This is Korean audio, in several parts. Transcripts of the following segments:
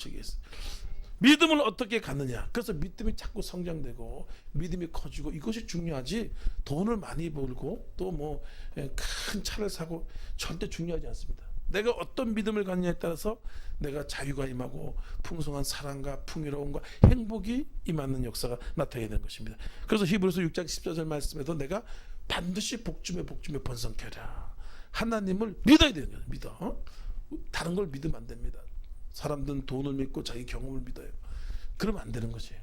저기 있어요. 믿음을 어떻게 갖느냐. 그래서 믿음이 자꾸 성장되고 믿음이 커지고 이것이 중요하지, 돈을 많이 벌고 또 뭐 큰 차를 사고 절대 중요하지 않습니다. 내가 어떤 믿음을 갖느냐에 따라서 내가 자유가 임하고 풍성한 사랑과 풍요로움과 행복이 임하는 역사가 나타나게 되는 것입니다. 그래서 히브리서 6장 14절 말씀에도 내가 반드시 복주며 번성케 하라. 하나님을 믿어야 되는 거예요. 믿어. 다른 걸 믿으면 안 됩니다. 사람들은 돈을 믿고 자기 경험을 믿어요. 그러면 안 되는 것이에요.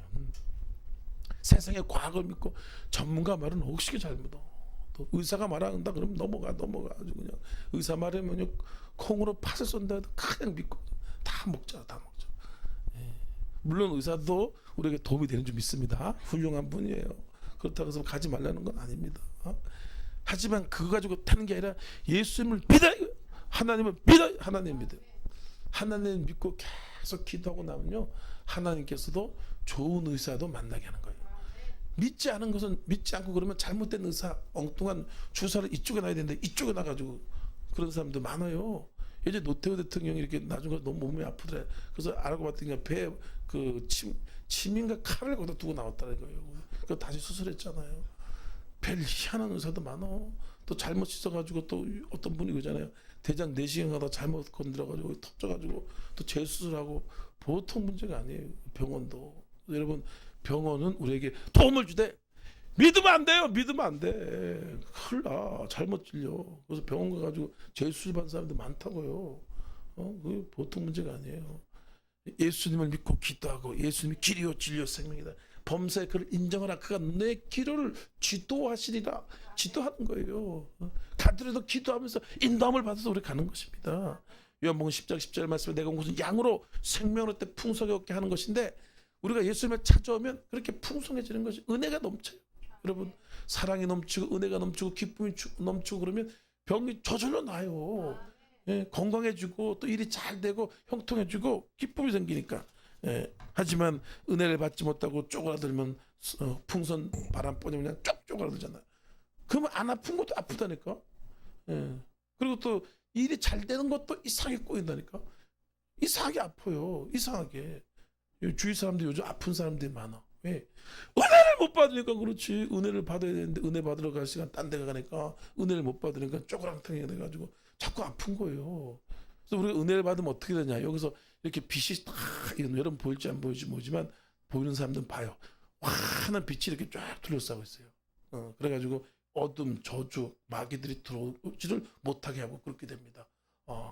세상의 과학을 믿고 전문가 말은 혹시 잘 믿어. 또 의사가 말한다 그러면 넘어가 아주 그냥 의사 말하면 콩으로 팥을 쏜다 해도 그냥 믿고 다 먹자. 예. 물론 의사도 우리에게 도움이 되는 줄 믿습니다. 훌륭한 분이에요. 그렇다고 해서 가지 말라는 건 아닙니다. 하지만 그거 가지고 타는 게 아니라 예수님을 믿어요. 하나님을 믿어요. 하나님 믿어요. 하나님 믿고 계속 기도하고 나면요, 하나님께서도 좋은 의사도 만나게 하는 거예요. 믿지 않은 것은 믿지 않고 그러면 잘못된 의사, 엉뚱한 주사를 이쪽에 놔야 되는데 이쪽에 놔가지고 그런 사람도 많아요. 예전에 노태우 대통령이 이렇게 나중에 너무 몸이 아프더래. 그래서 알고 봤더니 배에 침인가 칼을 거기다 두고 나왔다는 거예요. 그거 다시 수술했잖아요. 별 희한한 의사도 많아. 또 잘못 씻어가지고 또 어떤 분이 그러잖아요. 대장 내시경 하다 잘못 건드려가지고 터져가지고 또 재수술하고 보통 문제가 아니에요. 병원도. 여러분, 병원은 우리에게 도움을 주되 믿으면 안 돼요. 믿으면 안 돼. 큰일 나. 잘못 진료. 그래서 병원 가가지고 재수술 받는 사람들 많다고요. 그게 보통 문제가 아니에요. 예수님을 믿고 기도하고 예수님이 길이요 진리요 생명이다. 범사에 그를 인정하라. 그가 내 기도를 지도하시리라. 지도하는 거예요. 가더라도 기도하면서 인도함을 받아서 우리 가는 것입니다. 요한복음 10장 10절 말씀에 내가 온 것은 양으로 생명을 얻되 풍성하게 얻게 하는 것인데, 우리가 예수님을 찾아오면 그렇게 풍성해지는 것이 은혜가 넘쳐요. 여러분, 사랑이 넘치고 은혜가 넘치고 기쁨이 넘치고 그러면 병이 저절로 나요. 예, 건강해지고 또 일이 잘 되고 형통해지고 기쁨이 생기니까. 예, 하지만 은혜를 받지 못하고 쪼그라들면 풍선 바람 뽀니면 그냥 쭉 쪼그라들잖아요. 그러면 안 아픈 것도 아프다니까. 예. 그리고 또 일이 잘 되는 것도 이상하게 꼬인다니까. 이상하게 아파요. 이상하게. 주위 사람들 요즘 아픈 사람들이 많아. 왜? 은혜를 못 받으니까 그렇지. 은혜를 받아야 되는데 은혜 받으러 갈 시간 딴 데 가니까 은혜를 못 받으니까 쪼그랑탕이 돼가지고 자꾸 아픈 거예요. 그래서 우리가 은혜를 받으면 어떻게 되냐. 여기서 이렇게 빛이 딱, 여러분 보일지 안 보일지 모르지만 보이는 사람들은 봐요. 환한 빛이 이렇게 쫙 둘러싸고 있어요. 그래가지고 어둠, 저주, 마귀들이 들어오지를 못하게 하고 그렇게 됩니다.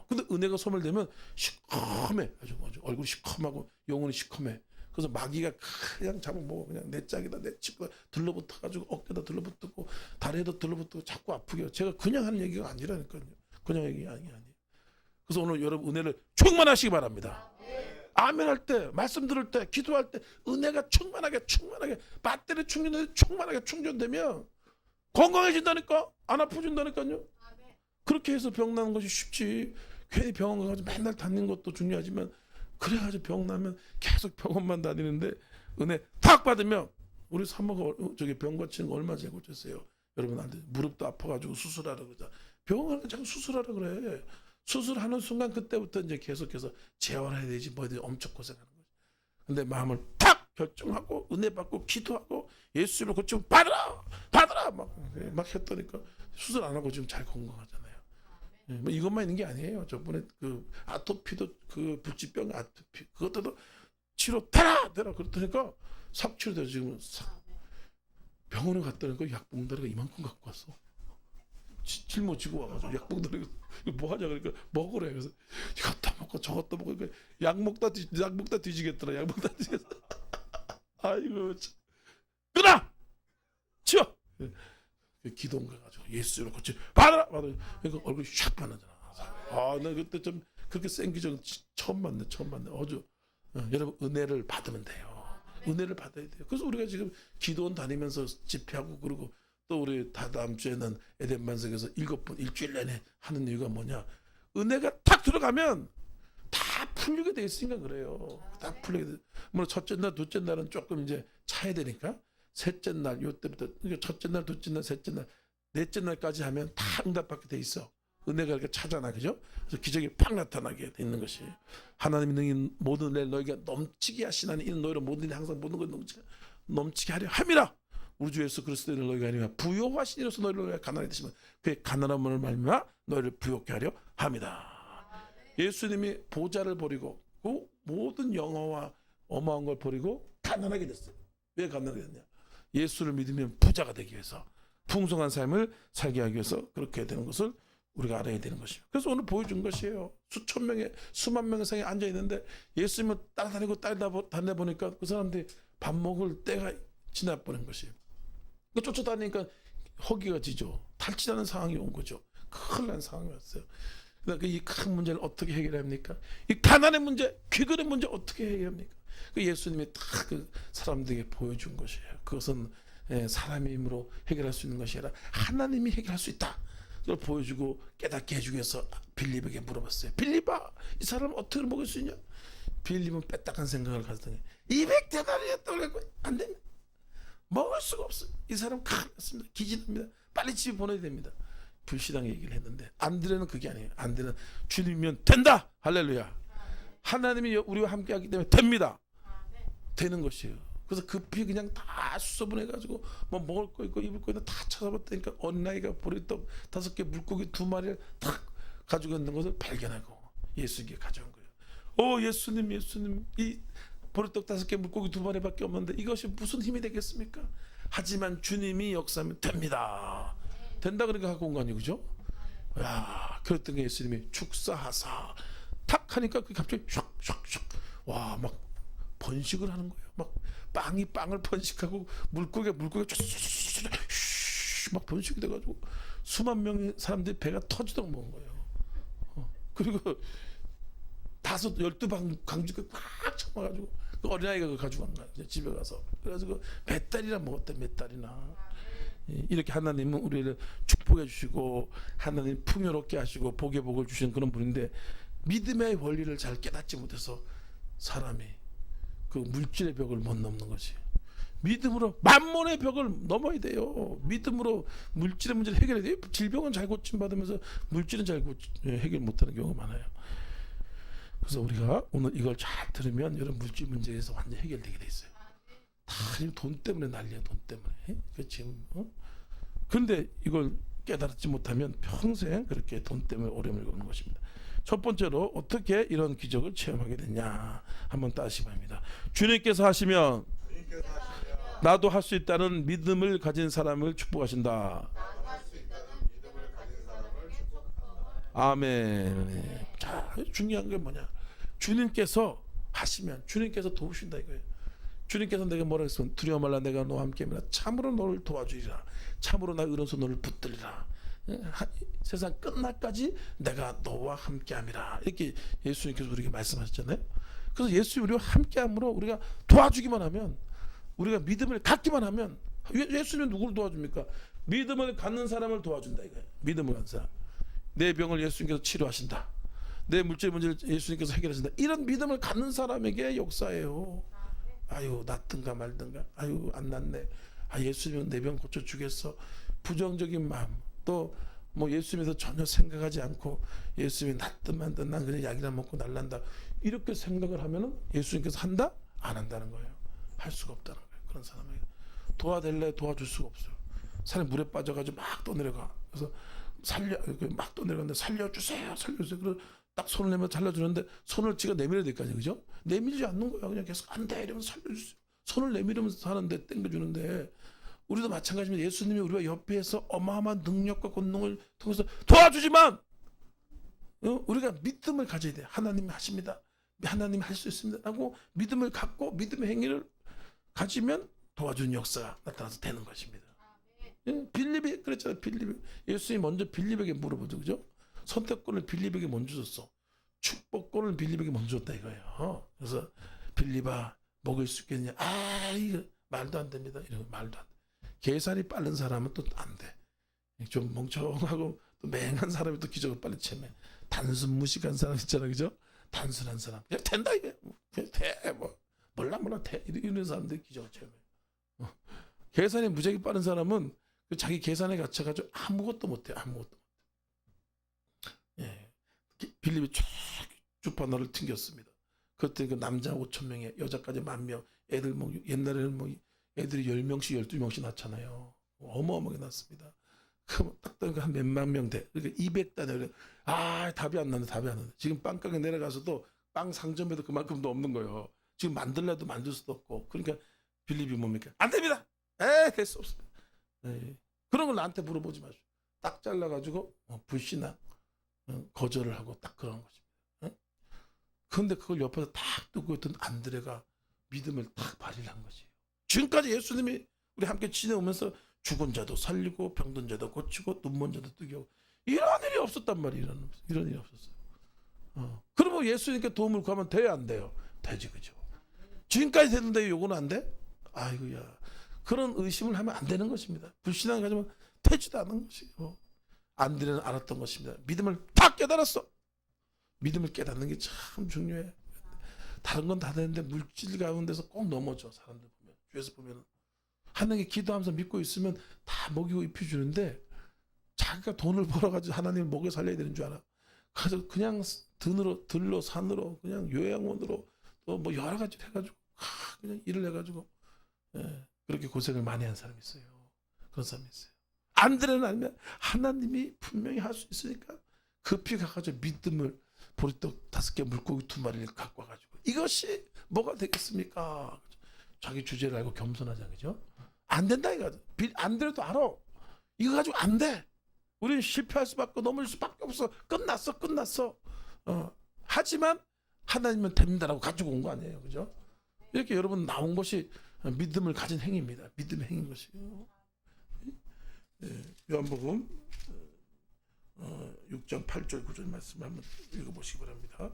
근데 은혜가 소멸되면 시커매. 아주 얼굴이 시커하고 영혼이 시커매. 그래서 마귀가 그냥 잡으면 뭐 그냥 내 짝이다 내 치고 들러붙어가지고 어깨다 들러붙고 다리에도 들러붙고 자꾸 아프게 해요. 제가 그냥 하는 얘기가 아니라니까요. 그냥 얘기 아니에요. 그래서 오늘 여러분 은혜를 충만하시기 바랍니다. 아멘 할 때, 말씀 들을 때, 기도할 때 은혜가 충만하게 배터리 충만하게 충전되면 건강해진다니까. 안 아프진다니까요. 그렇게 해서 병 나는 것이 쉽지. 괜히 병원 가서 맨날 다니는 것도 중요하지만 그래가지고 병 나면 계속 병원만 다니는데 은혜 탁 받으면, 우리 사모가 저기 병 고치는 거 얼마 전에 고쳤어요. 여러분한테 무릎도 아파가지고 수술하라 그러자. 병원 가서 자꾸 수술하라 그래. 수술하는 순간 그때부터 이제 계속해서 재활해야 되지 뭐 엄청 고생하는 거지. 근데 마음을 탁 결정하고 은혜 받고 기도하고 예수님을 고치고 받으라 막 했더니까 수술 안 하고 지금 잘 건강하잖아요. 뭐 이것만 있는 게 아니에요. 저번에 그 아토피도 그 불치병 아토피 그것도 치료 되라 그랬더니까 싹 치료돼서 지금 병원에 갔다니까 약봉다리가 이만큼 갖고 왔어. 짊어지고 와가지고 약봉다리 뭐 하냐 그러니까 먹으래. 그래서 이것도 먹고 저것도 먹고 그러니까 약 먹다 뒤지겠더라. 약 먹다 뒤지겠어. 아이고 참. 끊어 치워. 기도인가 가지고 예수로 고치 받아라. 그러니까 얼굴이 샥 반하잖아. 나 그때 좀 그렇게 센 기적 처음 봤네. 여러분 은혜를 받으면 돼요. 은혜를 받아야 돼요. 그래서 우리가 지금 기도원 다니면서 집회하고 그러고 또 우리 다음 주에는 에덴 반석에서 7번 일주일 내내 하는 이유가 뭐냐? 은혜가 탁 들어가면 다 풀리게 돼 있으니까 그래요. 다 풀리게 돼. 물론 첫째 날, 둘째 날은 조금 이제 차야 되니까 셋째 날 요때부터 첫째 날, 둘째 날, 셋째 날, 넷째 날까지 하면 다 응답받게 돼 있어. 은혜가 이렇게 차잖아, 그죠? 그래서 기적이 팍 나타나게 되는 것이 하나님의 능히 모든 일 너희가 넘치게 하시나니 이는 너희로 모든 일 항상 모든 걸 넘치게 하려 함이라. 우리 주 예수 그리스도를 너희가 아니라 부요하신 이로서 너희를 가난하게 되시면 그의 가난함을 말미암아 너희를 부요케 하려 함이다. 예수님이 보좌를 버리고 그 모든 영화와 어마어마한 걸 버리고 가난하게 됐어요. 왜 가난하게 됐냐? 예수를 믿으면 부자가 되기 위해서, 풍성한 삶을 살게 하기 위해서 그렇게 되는 것을 우리가 알아야 되는 것이에요. 그래서 오늘 보여준 것이에요. 수천 명의 수만 명의 상에 앉아 있는데 예수님을 따라다니고 따라다니다 보니까 그 사람들이 밥 먹을 때가 지나버린 것이에요. 그 쫓아다니니까 허기가 지죠. 탈진하는 상황이 온 거죠. 큰일 난 상황이 왔어요. 그러니까 이 큰 문제를 어떻게 해결합니까? 이 가난의 문제, 귀근의 문제 어떻게 해결합니까? 그 예수님이 다 그 사람들에게 보여준 것이에요. 그것은 사람의 힘으로 해결할 수 있는 것이 아니라 하나님이 해결할 수 있다. 그걸 보여주고 깨닫게 해주기 위해서 빌립에게 물어봤어요. 빌립아, 이 사람 어떻게 먹을 수 있냐? 빌립은 빼딱한 생각을 가졌더니 200데나리였다고 안 됩니다. 먹을 수가 없어요. 이 사람 가난했습니다. 기진합니다. 빨리 집에 보내야 됩니다. 불신앙 얘기를 했는데 안드레는 그게 아니에요. 안드레는 주님이면 된다. 할렐루야. 하나님이 우리와 함께하기 때문에 됩니다. 되는 것이에요. 그래서 급히 그냥 다 수소문해가지고 뭐 먹을 거 있고 입을 거 있고 다 찾아봤다니까 어린아이가 보리떡 5개 물고기 2마리를 탁 가지고 있는 것을 발견하고 예수님께 가져온 거예요. 예수님 이 보리떡 5개 물고기 2마리밖에 없는데 이것이 무슨 힘이 되겠습니까? 하지만 주님이 역사하면 됩니다. 된다 그러니까 갖고 온 거 아니에요, 그죠? 야, 그랬더니 예수님이 축사하사 탁 하니까 그 갑자기 슉슉슉 와, 막 번식을 하는 거예요. 막 빵이 빵을 번식하고 물고기가 막 번식이 돼가지고 수만 명의 사람들이 배가 터지도록 먹은 거예요. 그리고 12강주가 꽉 참아가지고 그 어린아이가 그거 가지고 간 거야. 집에 가서. 그래가지고 몇 달이나 먹었대, 몇 달이나. 이렇게 하나님은 우리를 축복해 주시고 하나님 풍요롭게 하시고 복의 복을 주시는 그런 분인데 믿음의 원리를 잘 깨닫지 못해서 사람이 그 물질의 벽을 못 넘는 것이. 믿음으로 만몬의 벽을 넘어야 돼요. 믿음으로 물질의 문제를 해결해야 돼요. 질병은 잘 고침 받으면서 물질은 잘 해결 못하는 경우가 많아요. 그래서 우리가 오늘 이걸 잘 들으면 이런 물질 문제에서 완전 해결되게 돼 있어요. 다 돈 때문에 난리야. 돈 때문에. 지금 그런데 이걸 깨달지 못하면 평생 그렇게 돈 때문에 어려움을 겪는 것입니다. 첫 번째로 어떻게 이런 기적을 체험하게 됐냐 한번 따지기 바랍니다. 주님께서 하시면 나도 할 수 있다는 믿음을 가진 사람을 축복하신다. 아멘. 자, 중요한 게 뭐냐? 주님께서 하시면 주님께서 도우신다 이거예요. 주님께서 내가 뭐라 했으면 두려워 말라 내가 너와 함께함이라 참으로 너를 도와주리라. 참으로 나의 오른손 너를 붙들리라. 세상 끝날까지 내가 너와 함께함이라. 이렇게 예수님께서 우리에게 말씀하셨잖아요. 그래서 예수님이 우리와 함께함으로 우리가 도와주기만 하면, 우리가 믿음을 갖기만 하면, 예수님은 누구를 도와줍니까? 믿음을 갖는 사람을 도와준다 이거예요. 믿음을 갖는 사람. 내 병을 예수님께서 치료하신다. 내 물질 문제를 예수님께서 해결하신다. 이런 믿음을 갖는 사람에게 역사예요. 아유 낫든가 말든가, 아유 안 낫네, 예수님은 내 병 고쳐주겠어, 부정적인 마음, 또 뭐 예수님에서 전혀 생각하지 않고 예수님이 낫든 말든 난 그냥 약이나 먹고 날란다 이렇게 생각을 하면은 예수님께서 한다? 안 한다는 거예요. 할 수가 없다는 거예요. 그런 사람에게 도와달래 도와줄 수가 없어요. 사람이 물에 빠져가지고 막 떠내려가. 그래서 막 떠내려가는데 살려주세요. 그래서 딱 손을 내면 살려주는데 손을 지가 내밀어야 될 거 아니에요, 그죠? 내밀지 않는 거야. 그냥 계속 안 돼 이러면서 살려주세요. 손을 내밀으면서 하는데 땡겨주는데, 우리도 마찬가지입니다. 예수님이 우리와 옆에서 어마어마한 능력과 권능을 통해서 도와주지만 우리가 믿음을 가져야 돼. 하나님이 하십니다. 하나님이 할 수 있습니다. 라고 믿음을 갖고 믿음의 행위를 가지면 도와주는 역사가 나타나서 되는 것입니다. 빌립이 그랬잖아요. 빌립이 예수님이 먼저 빌립에게 물어보죠, 그죠? 선택권을 빌립에게 먼저 줬어. 축복권을 빌립에게 먼저 줬다 이거예요. 그래서 빌립아 먹을 수 있겠냐? 이거 말도 안 됩니다. 이런 말도 안 돼. 계산이 빠른 사람은 또 안 돼. 좀 멍청하고 또 맹한 사람이 또 기적을 빨리 체매. 단순 무식한 사람 있잖아, 그죠? 단순한 사람 그냥 된다 이게. 그냥 돼. 뭐 몰라 돼. 이런 사람들이 기적을 체매. 계산이 무지하게 빠른 사람은 자기 계산에 갇혀가지고 아무것도 못해. 아무것도. 빌립이 쭉 주파너를 튕겼습니다. 그때 그 남자 5천 명에 여자까지 1,000명, 애들 뭐 옛날에는 뭐 애들이 10명씩 12명씩 낳잖아요. 어마어마하게 낳습니다. 그럼 딱 보니까 한 몇만 명 돼. 그러니까 200단위. 답이 안 나네, 답이 안 나네. 지금 빵가게 내려가서도 빵 상점에도 그만큼도 없는 거예요. 지금 만들래도 만들 수도 없고. 그러니까 빌립이 뭡니까? 안 됩니다. 될 수 없습니다. 그런 걸 나한테 물어보지 마시오. 딱 잘라가지고 불신앙 거절을 하고 딱 그런 것입니다. 그런데 그걸 옆에서 딱 듣고 있던 안드레가 믿음을 딱 발휘한 것이에요. 지금까지 예수님이 우리 함께 지내오면서 죽은 자도 살리고 병든 자도 고치고 눈먼 자도 뜨게 하고 이런 일이 없었단 말이에요. 이런 일이 없었어요. 그러면 예수님께 도움을 구하면 돼요, 안 돼요? 되지, 그죠? 지금까지 됐는데 요거는 안 돼? 아이고야. 그런 의심을 하면 안 되는 것입니다. 불신앙을 가지면 되지도 않은 것이에요. 안드레는 알았던 것입니다. 믿음을 다 깨달았어. 믿음을 깨닫는 게 참 중요해. 다른 건 다 되는데 물질 가운데서 꼭 넘어져. 사람들 보면, 주에서 보면 하나님께 기도하면서 믿고 있으면 다 먹이고 입혀주는데 자기가 돈을 벌어가지고 하나님을 먹여 살려야 되는 줄 알아. 그래서 그냥 들로 산으로 그냥 요양원으로 또 뭐 여러 가지 해가지고 그냥 일을 해가지고 그렇게 고생을 많이 한 사람이 있어요. 그런 사람이 있어요. 안드레는 알면 하나님이 분명히 할 수 있으니까 급히 가가지고 믿음을 보리떡 5개 물고기 2마리를 갖고 와가지고 이것이 뭐가 되겠습니까? 자기 주제를 알고 겸손하자, 그죠? 안 된다 이거죠. 안드레도 알아. 이거 가지고 안 돼. 우리는 실패할 수밖에 넘을 수밖에 없어. 끝났어. 하지만 하나님은 됩니다라고 가지고 온 거 아니에요, 그죠? 이렇게 여러분 나온 것이 믿음을 가진 행위입니다. 믿음의 행위인 것이요. 요한복음 6장 8절 9절 말씀 한번 읽어보시기 바랍니다.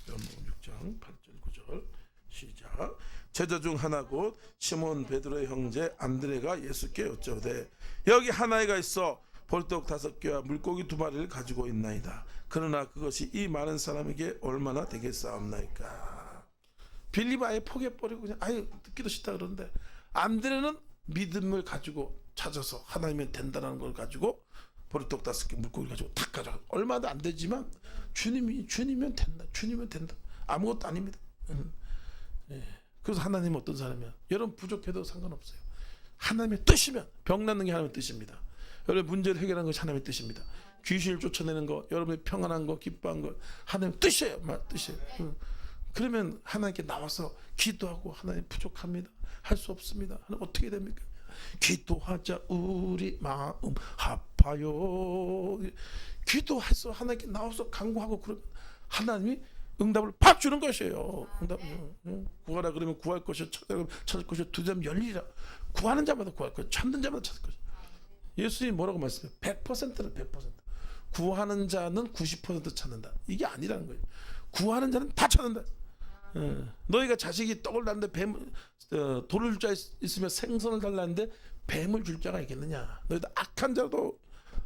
요한복음 6장 8절 9절 시작. 제자 중 하나 곧 시몬 베드로의 형제 안드레가 예수께 여쭤되 여기 하나이가 있어 볼떡 5개와 물고기 2마리를 가지고 있나이다. 그러나 그것이 이 많은 사람에게 얼마나 되겠사옵나이까. 빌립 아예 포기해버리고 그냥 듣기도 싫다 그러는데 안드레는 믿음을 가지고 찾아서 하나님은 된다는 걸 가지고 보리떡 5개 물고기를 가지고 탁 가져가. 얼마도 안 되지만 주님이면 된다. 주님은 된다. 아무것도 아닙니다. 그래서 하나님은 어떤 사람이야? 여러분 부족해도 상관없어요. 하나님의 뜻이면 병 낫는 게 하나님의 뜻입니다. 여러분 문제를 해결하는 것이 하나님의 뜻입니다. 귀신을 쫓아내는 거, 여러분이 평안한 거, 기뻐한 거 하나님의 뜻이에요. 뜻이에요. 그러면 하나님께 나와서 기도하고 하나님 부족합니다. 할 수 없습니다. 하나님 어떻게 됩니까? 기도하자 우리 마음 아파요. 기도해서 하나님께 나와서 간구하고 그러면 하나님이 응답을 팍 주는 것이에요. 구하라 그러면 구할 것이요 찾으라 찾을 것이요 두드리면 열리라. 구하는 자마다 구할 것이요 찾는 자마다 찾을 것이요. 예수님이 뭐라고 말씀해요? 100%는 100%. 구하는 자는 90% 찾는다. 이게 아니라는 거예요. 구하는 자는 다 찾는다. 너희가 자식이 떡을 달는데 돌을 줄 자 있으면 생선을 달라는데 뱀을 줄 자가 있겠느냐. 너희들 악한 자도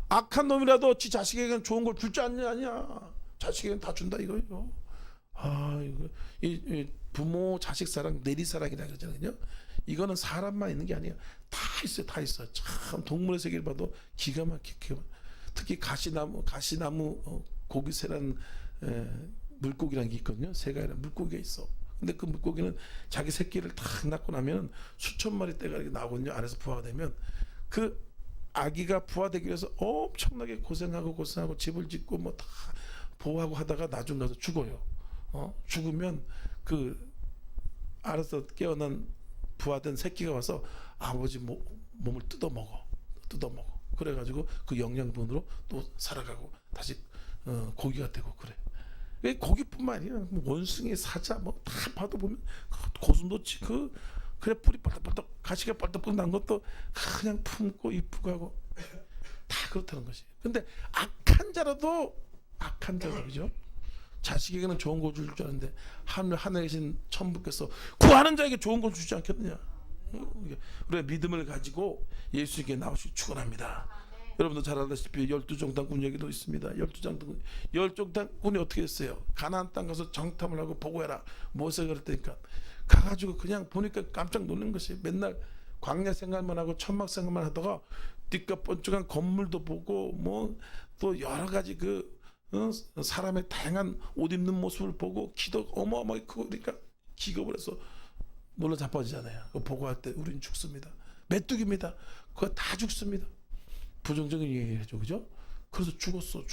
악한 놈이라도 지 자식에게는 좋은 걸 줄 줄 아냐. 자식에게는 다 준다 이거예요. 이거 이 부모 자식 사랑 내리 사랑이라 그러잖아요. 이거는 사람만 있는 게 아니에요. 다 있어요. 다 있어요. 참 동물의 세계를 봐도 기가 막히게 특히 가시나무 고기새라는 물고기라는 게 있거든요. 새가 아니라 물고기가 있어. 근데 그 물고기는 자기 새끼를 딱 낳고 나면 수천 마리 떼가 이렇게 나오거든요. 안에서 부화가 되면 그 아기가 부화되기 위해서 엄청나게 고생하고 집을 짓고 뭐 다 보호하고 하다가 나중 가서 죽어요. 죽으면 그 알아서 깨어난 부화된 새끼가 와서 아버지 몸을 뜯어 먹어. 그래가지고 그 영양분으로 또 살아가고 다시 고기가 되고 그래. 고기뿐만 아니라 원숭이, 사자 뭐 다 봐도 보면 고슴도치 그래 뿌리 빨딱빨딱 가시가 빨딱빨딱 난 것도 그냥 품고 이쁘고 하고 다 그렇다는 것이. 근데 악한 자라도 그죠? 자식에게는 좋은 거 줄 줄 아는데 하늘에 계신 천부께서 구하는 자에게 좋은 걸 주지 않겠느냐. 우리가 믿음을 가지고 예수님께 나오시기 축원합니다. 여러분도 잘 알다시피 12정탐꾼 얘기도 있습니다. 12정탐꾼이 어떻게 했어요? 가나안 땅 가서 정탐을 하고 보고해라. 모세가 그랬다니까 가가지고 그냥 보니까 깜짝 놀란 것이 맨날 광야 생활만 하고 천막 생활만 하다가 뒷가 번쩍한 건물도 보고 뭐 또 여러 가지 사람의 다양한 옷 입는 모습을 보고 키도 어마어마하게 크고 그러니까 기겁을 해서 놀라 자빠지잖아요. 그거 보고 할 때 우리는 죽습니다. 메뚜기입니다. 그거 다 죽습니다. 부정적인 얘기해줘, 그죠? 그래서 죽었어.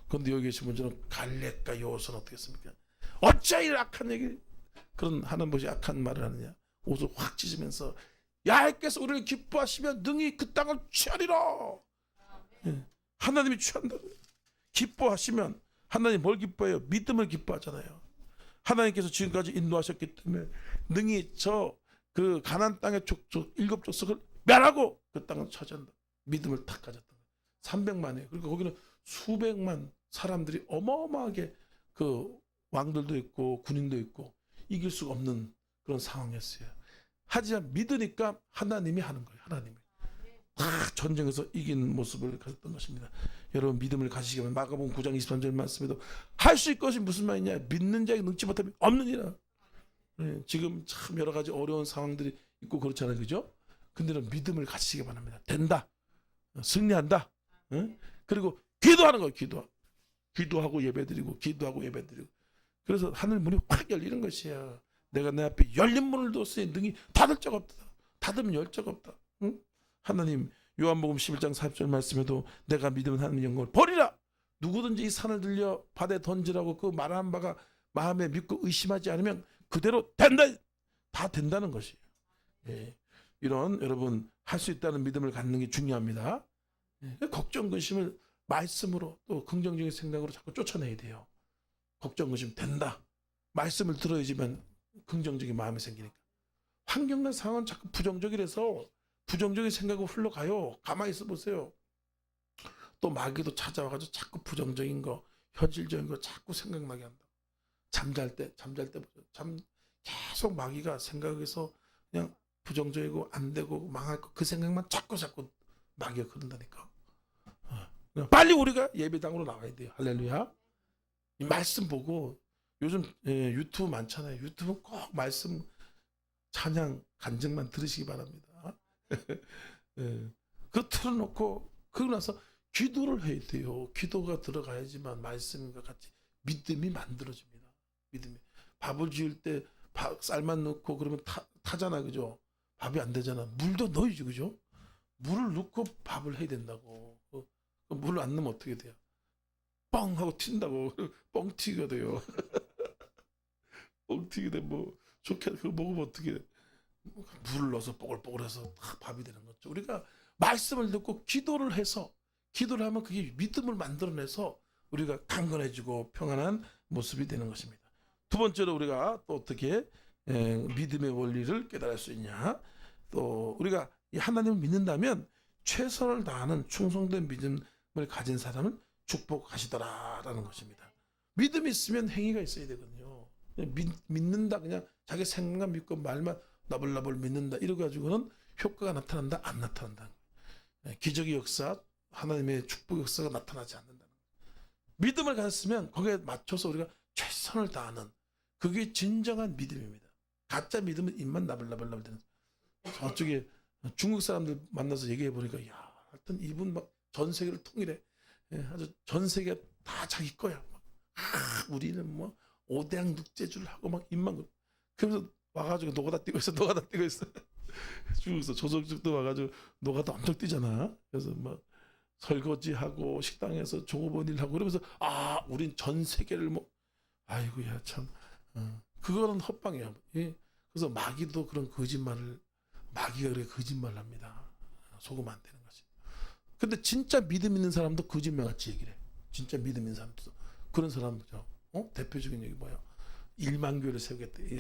그런데 여기 계신 분들은 갈렙과 여호수아는 어떻겠습니까? 어찌 이런 악한 얘기, 그런 하나님 보시 악한 말을 하느냐? 옷을 확 찢으면서 야훼께서 우리를 기뻐하시면 능히 그 땅을 취하리라. 예. 하나님이 취한다고. 기뻐하시면 하나님 뭘 기뻐해요? 믿음을 기뻐하잖아요. 하나님께서 지금까지 인도하셨기 때문에 능히 저 그 가나안 땅의 족속 7족속을 멸하고 그 땅을 차지한다. 믿음을 탁 가졌다. 300만이에요. 그러니까 거기는 수백만 사람들이 어마어마하게 그 왕들도 있고 군인도 있고 이길 수가 없는 그런 상황이었어요. 하지만 믿으니까 하나님이 하는 거예요. 하나님이 전쟁에서 이긴 모습을 가졌던 것입니다. 여러분 믿음을 가지시기 바랍니다. 마가복음 9장 23절 말씀에도 할 수 있을 것이 무슨 말이냐? 믿는 자에게 능치 못함이 없느니라. 네, 지금 참 여러 가지 어려운 상황들이 있고 그렇잖아요, 그죠? 근데는 믿음을 가지시기 바랍니다. 된다, 승리한다. 네? 그리고 기도하는 거예요. 기도하고 예배드리고 기도하고 예배드리고. 그래서 하늘 문이 확 열리는 것이야. 내가 내 앞에 열린 문을 뒀으니 능히 닫을 자가 없다. 닫으면 열 자가 없다. 응? 하나님 요한복음 11장 40절 말씀에도 내가 믿으면 하나님의 영광을 버리라. 누구든지 이 산을 들려 바다에 던지라고 그 말한 바가 마음에 믿고 의심하지 않으면 그대로 된다. 다 된다는 것이에요. 예. 이런 여러분 할 수 있다는 믿음을 갖는 게 중요합니다. 예. 걱정 근심을 말씀으로 또 긍정적인 생각으로 자꾸 쫓아내야 돼요. 걱정 근심 된다. 말씀을 들어야지만 긍정적인 마음이 생기니까. 환경과 상황은 자꾸 부정적이라서 부정적인 생각으로 흘러가요. 가만히 있어 보세요. 또 마귀도 찾아와가지고 자꾸 부정적인 거, 현실적인 거 자꾸 생각나게 한다. 잠잘 때 보죠. 계속 마귀가 생각에서 그냥 부정적이고 안 되고 망할 거 그 생각만 자꾸 마귀가 그런다니까. 빨리 우리가 예배당으로 나와야 돼요. 할렐루야. 이 말씀 보고 요즘 유튜브 많잖아요. 유튜브 꼭 말씀 찬양 간증만 들으시기 바랍니다. 그거 틀어놓고 그러고 나서 기도를 해야 돼요. 기도가 들어가야지만 말씀과 같이 믿음이 만들어집니다. 믿음이. 밥을 지을 때 쌀만 넣고 그러면 타잖아, 그죠? 밥이 안 되잖아. 물도 넣어야지, 그죠? 물을 넣고 밥을 해야 된다고. 물을 안 넣으면 어떻게 돼요? 뻥 하고 튄다고. 뻥 튀게 돼요. 뻥 튀게 되면 뭐 좋게 그거 먹으면 어떻게 돼? 물을 넣어서 뽀글뽀글해서 밥이 되는 거죠. 우리가 말씀을 듣고 기도를 하면 그게 믿음을 만들어내서 우리가 강건해지고 평안한 모습이 되는 것입니다. 두 번째로 우리가 또 어떻게 믿음의 원리를 깨달을 수 있냐? 또 우리가 하나님을 믿는다면 최선을 다하는 충성된 믿음을 가진 사람을 축복하시더라라는 것입니다. 믿음이 있으면 행위가 있어야 되거든요. 믿는다 그냥 자기 생각만 믿고 말만 나불나불 믿는다 이러고 가지고는 효과가 나타난다 안 나타난다. 기적의 역사 하나님의 축복 역사가 나타나지 않는다는 거예요. 믿음을 가졌으면 거기에 맞춰서 우리가 최선을 다하는 그게 진정한 믿음입니다. 가짜 믿음은 입만 나불나불 되는. 저쪽에 중국 사람들 만나서 얘기해 보니까 야, 하여튼 이분 막 전 세계를 통일해. 아주 전 세계 다 자기 거야. 우리는 뭐 오대양 늑제주를 하고 막 입만 그러면서 와가지고 노가다 뛰고 있어. 중국에서 조선족도 와가지고 노가다 엄청 뛰잖아. 그래서 막 설거지하고 식당에서 종업원 일하고 그러면서 우린 전 세계를 뭐 아이고야 참 그거는 헛방이야. 예? 그래서 마귀도 그런 거짓말을 마귀가 그렇게 거짓말을 합니다. 속으면 안 되는 것이. 근데 진짜 믿음 있는 사람도 거짓말같이 얘기를 해. 진짜 믿음 있는 사람도 그런 사람이죠. 대표적인 얘기 뭐야? 1만 교회를 세우겠대.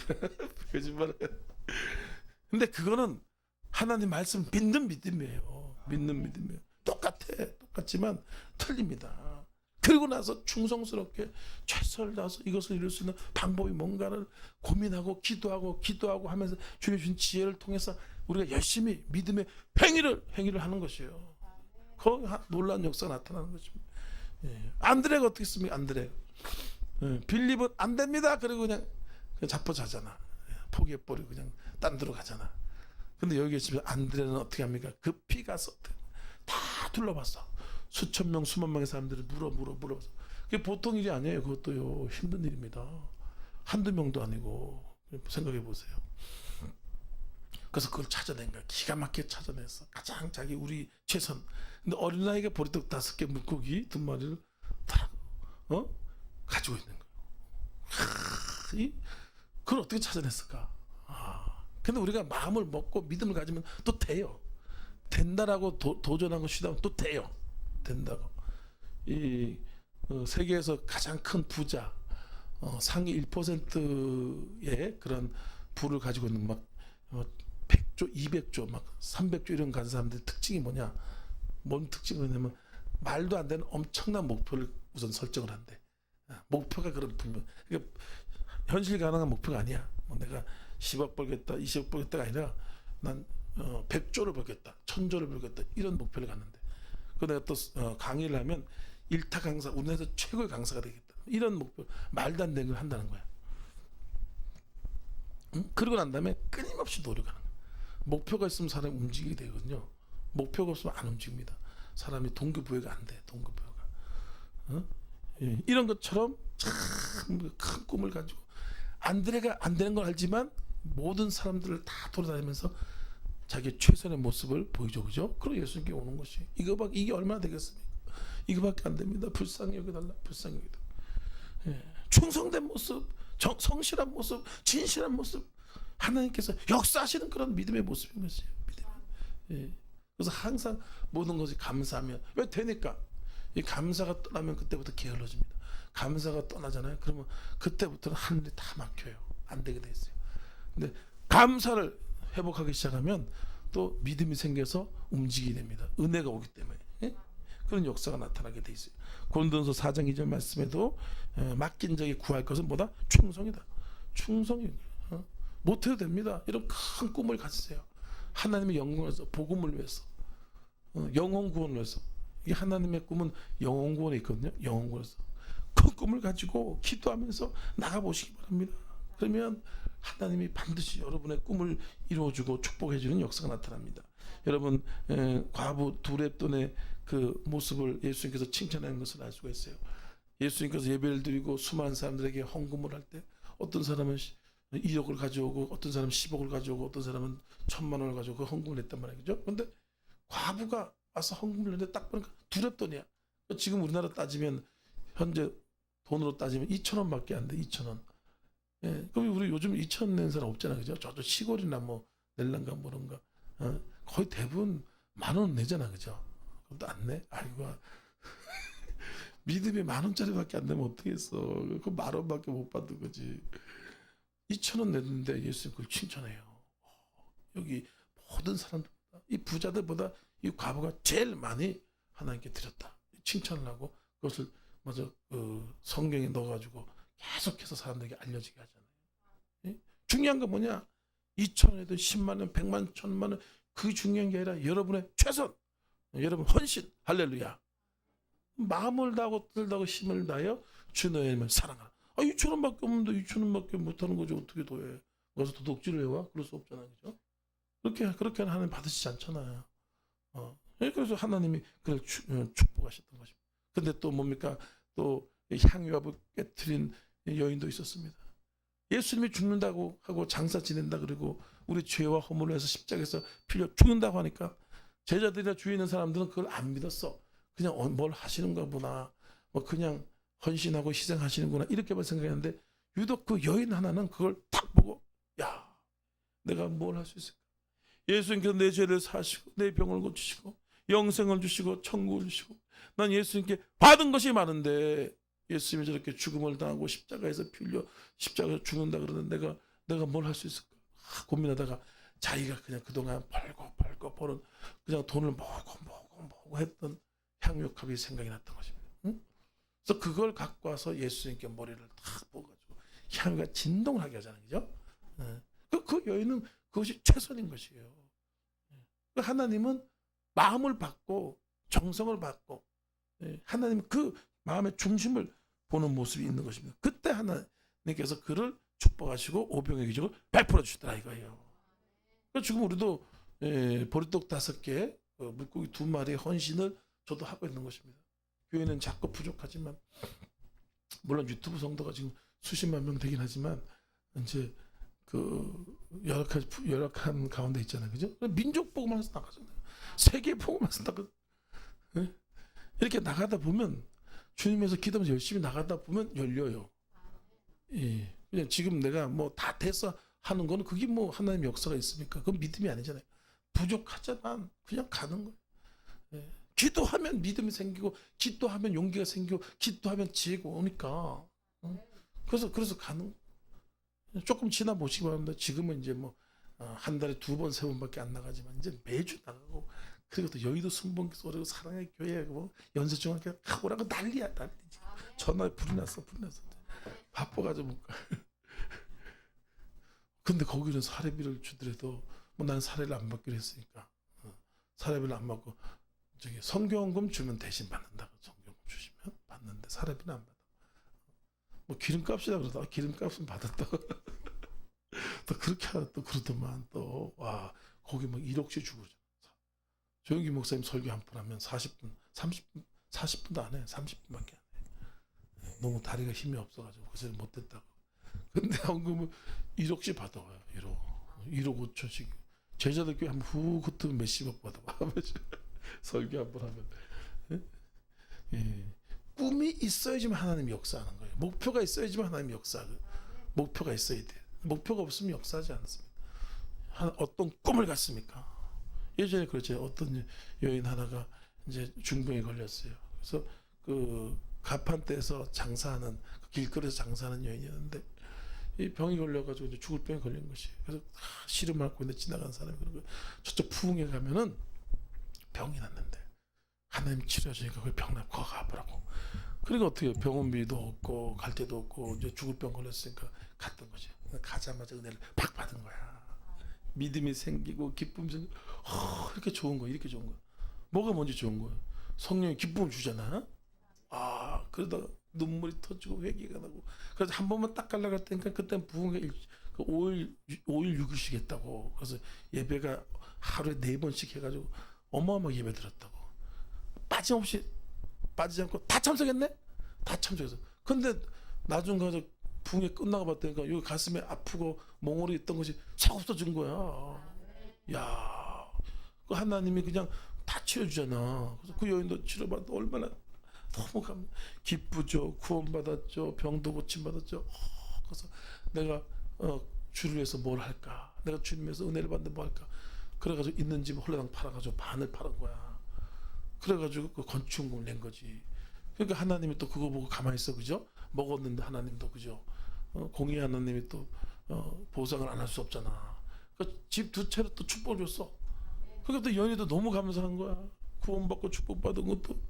거짓말. 근데 그거는 하나님 말씀 믿는 믿음이에요. 믿는 믿음이에요. 똑같지만 틀립니다. 그리고 나서 충성스럽게 최선을 다해서 이것을 이룰 수 있는 방법이 뭔가를 고민하고 기도하고 하면서 주님 주신 지혜를 통해서 우리가 열심히 믿음의 행위를 하는 것이에요. 거기 놀라운 역사가 나타나는 것입니다. 안드레가 어떻게 했습니까? 안드레. 빌립은 안 됩니다. 그리고 그냥 자포 자잖아. 포기해버리고 그냥 딴 데로 가잖아. 근데 여기 계시면 안드레는 어떻게 합니까? 급히 가서 다 둘러봤어. 수천 명 수만 명의 사람들이 물어. 그게 보통 일이 아니에요. 그것도요 힘든 일입니다. 한두 명도 아니고 생각해 보세요. 그래서 그걸 찾아낸 거야. 기가 막히게 찾아냈어. 가장 자기 우리 최선. 근데 어린아이가 보리떡 5개 물고기 2마리를 다 가지고 있는 거예요. 그걸 어떻게 찾아냈을까? 근데 우리가 마음을 먹고 믿음을 가지면 또 돼요. 된다라고 도전하고 시도하면 또 돼요. 된다고. 세계에서 가장 큰 부자 상위 1%의 그런 부를 가지고 있는 막 100조, 200조, 막 300조 이런 가진 사람들의 특징이 뭐냐? 뭔 특징이 뭐냐면 말도 안 되는 엄청난 목표를 우선 설정을 한대. 목표가 그런 분명. 그러니까 현실 가능한 목표가 아니야. 뭐 내가 10억 벌겠다, 20억 벌겠다가 아니라 난 100조를 벌겠다, 1000조를 벌겠다 이런 목표를 갖는데. 그 내가 또 강의를 하면 일타 강사, 우리나라에서 최고의 강사가 되겠다. 이런 목표, 말도 안 되는 걸 한다는 거야. 그러고 난 다음에 끊임없이 노력하는 거야. 목표가 있으면 사람이 움직이게 되거든요. 목표가 없으면 안 움직입니다. 사람이 동기부여가 안 돼. 동기부여가. 이런 것처럼 참 큰 꿈을 가지고 안드레가 안 되는 걸 알지만 모든 사람들을 다 돌아다니면서 자기 최선의 모습을 보이죠, 그죠? 그리고 예수님께 오는 것이 이게 얼마나 되겠습니까? 이거밖에 안 됩니다. 불쌍히 여겨달라, 불쌍히 여겨달라. 충성된 모습, 성실한 모습, 진실한 모습, 하나님께서 역사하시는 그런 믿음의 모습인 것이에요. 그래서 항상 모든 것이 감사하면 왜 되니까 이 감사가 떠나면 그때부터 게을러집니다. 감사가 떠나잖아요. 그러면 그때부터는 하늘이 다 막혀요. 안 되게 돼 있어요. 근데 감사를 회복하기 시작하면 또 믿음이 생겨서 움직이게 됩니다. 은혜가 오기 때문에. 그런 역사가 나타나게 돼 있어요. 고린도전서 4장 2절 말씀에도 맡긴 자에게 구할 것은 뭐다? 충성이다. 충성이 못해도 됩니다. 이런 큰 꿈을 가지세요. 하나님의 영광을 위해서, 복음을 위해서, 영혼 구원을 위해서. 이 하나님의 꿈은 영혼 구원에 있거든요. 영혼 구원에서 그 꿈을 가지고 기도하면서 나가보시기 바랍니다. 그러면 하나님이 반드시 여러분의 꿈을 이루어주고 축복해주는 역사가 나타납니다. 여러분 과부 두렙돈의 그 모습을 예수님께서 칭찬하는 것을 알 수가 있어요. 예수님께서 예배를 드리고 수많은 사람들에게 헌금을 할 때 어떤 사람은 2억을 가져오고 어떤 사람은 10억을 가져오고 어떤 사람은 1000만 원을 가져오고 그 헌금을 냈단 말이죠. 그런데 과부가 와서 헌금을 냈는데 딱 보니까 두렙돈이야. 지금 우리나라 따지면 현재 돈으로 따지면 2,000원밖에 안 돼. 2,000원. 그럼 우리 요즘 2,000원 낸 사람 없잖아, 그죠? 저도 시골이나 뭐 낼란가 뭐런가 거의 대부분 10,000원 내잖아, 그죠? 그것도 안 내? 아이고 믿음이 10,000원짜리밖에 안 내면 어떻겠어? 그 10,000원밖에 못 받는 거지. 2,000원 냈는데 예수님 그걸 칭찬해요. 여기 모든 사람들보다 이 부자들보다 이 과부가 제일 많이 하나님께 드렸다. 칭찬을 하고 그것을 먼저 성경에 넣어가지고 계속해서 사람들에게 알려지게 하잖아요. 중요한 건 뭐냐? 2,000원이든 10만 원, 100만 원, 1,000만 원 그 중요한 게 아니라 여러분의 최선, 여러분 헌신, 할렐루야. 마음을 다하고 뜻다고 힘을 다하여 주 너의 이름을 사랑하라. 2,000원밖에 없는데 2,000원밖에 못하는 거지 어떻게 더해? 그래서 도둑질을 해와? 그럴 수 없잖아요, 그죠? 그렇게 하나님 받으시지 않잖아요. 그래서 하나님이 그걸 축복하셨던 것입니다. 근데 또 뭡니까? 또 향유압을 깨트린 여인도 있었습니다. 예수님이 죽는다고 하고 장사 지낸다 그러고 우리 죄와 허물을 해서 십자가에서 필려 죽는다고 하니까 제자들이나 주위에 있는 사람들은 그걸 안 믿었어. 그냥 뭘 하시는가 보나, 뭐 그냥 헌신하고 희생하시는구나 이렇게만 생각했는데 유독 그 여인 하나는 그걸 딱 보고 야, 내가 뭘 할 수 있을까? 예수님께서 내 죄를 사시고 내 병을 고치시고 영생을 주시고 천국을 주시고 난 예수님께 받은 것이 많은데 예수님이 저렇게 죽음을 당하고 십자가에서 필려 십자가에서 죽는다 그러는데 내가 뭘 할 수 있을까? 고민하다가 자기가 그냥 그동안 벌고 버는 그냥 돈을 모으고 했던 향유값이 생각이 났던 것입니다. 그래서 그걸 갖고 와서 예수님께 머리를 탁 부어가지고 향유가 진동을 하게 하잖아요, 그죠? 그 여인은 그것이 최선인 것이에요. 하나님은 마음을 받고 정성을 받고 하나님 그 마음의 중심을 보는 모습이 있는 것입니다. 그때 하나님께서 그를 축복하시고 오병의 기적을 베풀어 주시더라 이거예요. 지금 우리도 보리떡 5개, 물고기 2마리의 헌신을 저도 하고 있는 것입니다. 교회는 작고 부족하지만 물론 유튜브 성도가 지금 수십만 명 되긴 하지만 이제 그 열악한 가운데 있잖아요, 그죠? 민족 복음하면서 나가잖아요. 세계 복음하면서 나가. 네? 이렇게 나가다 보면 주님에서 기도하면서 열심히 나가다 보면 열려요. 예. 그냥 지금 내가 뭐 다 됐어 하는 거는 그게 뭐 하나님 역사가 있습니까? 그건 믿음이 아니잖아요. 부족하지만 그냥 가는 거예요. 예. 기도하면 믿음이 생기고, 기도하면 용기가 생기고, 기도하면 지혜가 오니까. 그래서 가는. 조금 지나 보시기 바랍니다. 지금은 이제 뭐 한 달에 2번, 3번밖에 안 나가지만 이제 매주 나가고, 그리고 또 여의도 순복음교회 오라고 사랑의 교회 뭐 연세중학교 오라고 난리야 난리지. 전화에 불이 났어. 바빠가지고 못 가. 근데 거기는 사례비를 주더라도 뭐 난 사례를 안 받기로 했으니까 사례비를 안 받고 저기 성경금 주면 대신 받는다고. 성경금 주시면 받는데 사례비는 안 받아. 뭐 기름값이라 그러다 기름값은 받았다. 또 그렇게 하다 또 그러더만 또 와 거기 뭐 1억씩 주고 그러잖아. 조영기 목사님 설교 한 번 하면 40분, 30분, 40분도 안 해. 30분밖에 안 해. 너무 다리가 힘이 없어가지고 그 소리 못했다고. 근데 헌금은 1억씩 받아와요. 1억 5천씩. 제자들 교회 한번 후 흩으면 몇십억 받아와. 설교 한 번 하면. 예. 꿈이 있어야지만 하나님이 역사하는 거예요. 목표가 있어야지만 하나님이 역사하고. 목표가 있어야 돼요. 목표가 없으면 역사하지 않습니다. 어떤 꿈을 갖습니까? 예전에 그렇죠. 어떤 여인 하나가 이제 중병에 걸렸어요. 그래서 그 가판대에서 장사하는 길거리에서 장사하는 여인이었는데 이 병이 걸려가지고 이제 죽을 병에 걸린 것이. 그래서 시름 앓고 있는데 지나가는 사람이 그런 거예요. 저쪽 부흥에 가면은 병이 났는데 하나님 치료해주니까 그 병 낫고 가보라고. 그러니까 어떻게 병원비도 없고 갈 데도 없고 이제 죽을 병 걸렸으니까 갔던 거지. 가자마자 은혜를 팍 받은 거야. 믿음이 생기고 기쁨이 생기고 이렇게 좋은 거야. 이렇게 좋은 거야. 뭐가 먼저 좋은 거야? 성령이 기쁨을 주잖아. 그러다가 눈물이 터지고 회개가 나고. 그래서 한 번만 딱 가려고 했다니까 그때 부흥회 5일 6일씩 했다고. 그래서 예배가 하루에 4번씩 해가지고 어마어마하게 예배 드렸다고. 빠짐없이 빠지지 않고 다 참석했네? 다 참석했어. 근데 나중 가서 부흥회 끝나고 봤다니까 여기 가슴에 아프고 몽골이 있던 것이 싹 없어진 거야. 야, 그 하나님이 그냥 다 치료주잖아. 그래서 그 여인도 치료받아 얼마나 너무 기쁘죠. 구원받았죠. 병도 고침받았죠. 그래서 내가 주를 위해서 뭘 할까? 내가 주님 위해서 은혜를 받는데 뭐 할까? 그래가지고 있는 집 홀라당 팔아가지고 반을 팔은 거야. 그래가지고 그 건축금을 낸 거지. 그러니까 하나님이 또 그거 보고 가만히 있어, 그죠? 먹었는데 하나님도 그죠? 공의 하나님이 또 보상을 안 할 수 없잖아. 그러니까 집 2채로 또 축복을 줬어. 그러니까 또 연희도 너무 감사한 거야. 구원받고 축복받은 것도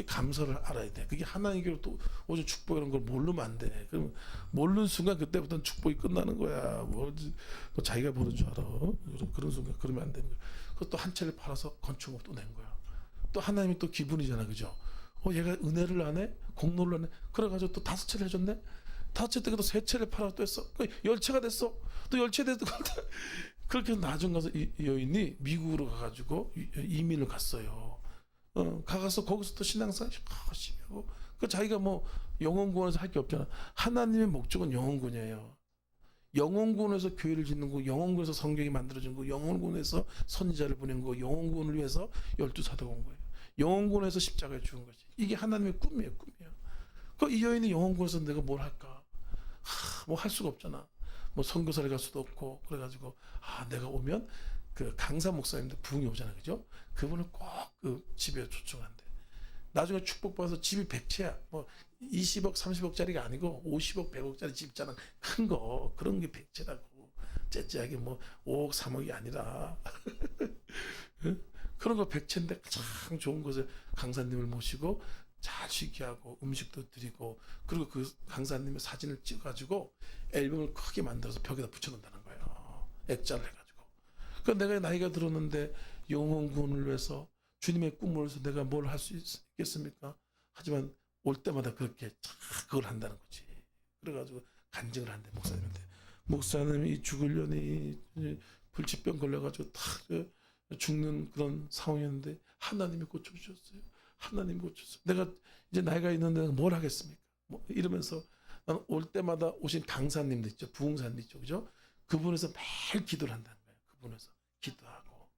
감사를 알아야 돼. 그게 하나님께로 또 오직 축복이라는 걸 모르면 안 돼. 그러면 모르는 순간 그때부터는 축복이 끝나는 거야. 뭐 자기가 보는 줄 알아. 그런 순간 그러면 안 되는 거야. 그것도 한 채를 팔아서 건축업 또 낸 거야. 또 하나님이 또 기분이잖아, 그죠? 얘가 은혜를 안 해? 공로를 안 해? 그래가지고 또 5채를 해줬네? 5채 때도 3채를 팔아 또 했어. 10채가 됐어. 또 10채 됐어. 그렇게 나중 가서 이 여인이 미국으로 가가지고 이민을 갔어요. 가서 거기서 또 신앙생활 열심히 하고. 그 자기가 뭐 영혼구원에서 할 게 없잖아. 하나님의 목적은 영혼구원이에요. 영혼구원에서 교회를 짓는 거, 영혼구원에서 성경이 만들어진 거, 영혼구원에서 선지자를 보낸 거, 영혼구원을 위해서 12사도가 온 거예요. 영혼구원에서 십자가에 죽은 거지. 이게 하나님의 꿈이에요. 그 이 여인이 영혼구원에서 내가 뭘 할까? 뭐 할 수가 없잖아. 뭐 선교사를 갈 수도 없고. 그래가지고 내가 오면 그 강사 목사님들 부흥이 오잖아, 그죠? 그분을 꼭 그 집에 초청한대. 나중에 축복받아서 집이 100채야. 뭐 20억, 30억짜리가 아니고 50억, 100억짜리 집 있잖아. 큰 거. 그런 게 100채라고. 째째하게 뭐 5억, 3억이 아니라. 그런 거 100채인데 참 좋은 곳에 강사님을 모시고 잘 쉬게 하고 음식도 드리고, 그리고 그 강사님의 사진을 찍어가지고 앨범을 크게 만들어서 벽에다 붙여놓는다는 거예요. 액자를 해가지고. 그러니까 내가 나이가 들었는데 영혼 구원을 위해서 주님의 꿈을 위해서 내가 뭘 할 수 있겠습니까? 하지만 올 때마다 그렇게 그걸 한다는 거지. 그래가지고 간증을 한대, 목사님한테. 목사님이 죽으려니 불치병 걸려가지고 다 죽는 그런 상황이었는데 하나님이 고쳐주셨어요. 하나님이 고쳤어요. 내가 이제 나이가 있는데 내가 뭘 하겠습니까? 뭐 이러면서 난 올 때마다 오신 강사님들 있죠. 부흥사님들 있죠. 그죠? 그분에서 매일 기도를 한다는 거예요. 그분에서 기도하고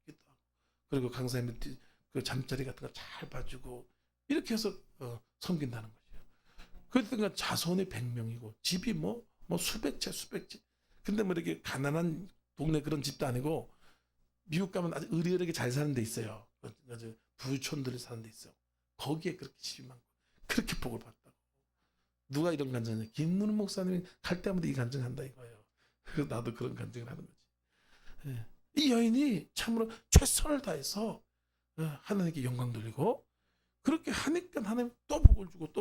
그리고 강사님들 그 잠자리 같은 거 잘 봐주고 이렇게 해서 섬긴다는 거죠. 그러니까 자손이 100명이고 집이 뭐 수백 채. 근데 뭐 이렇게 가난한 동네 그런 집도 아니고 미국 가면 아주 의리의리하게 잘 사는 데 있어요. 아주 부촌들이 사는 데 있어요. 거기에 그렇게 집이 많고 그렇게 복을 받다고. 누가 이런 간증을 해? 김문우 목사님이 갈 때마다 이 간증한다 이거예요. 그래서 나도 그런 간증을 하는 거지. 예. 이 여인이 참으로 최선을 다해서 하나님께 영광 돌리고 그렇게 하니까 하나님 또 복을 주고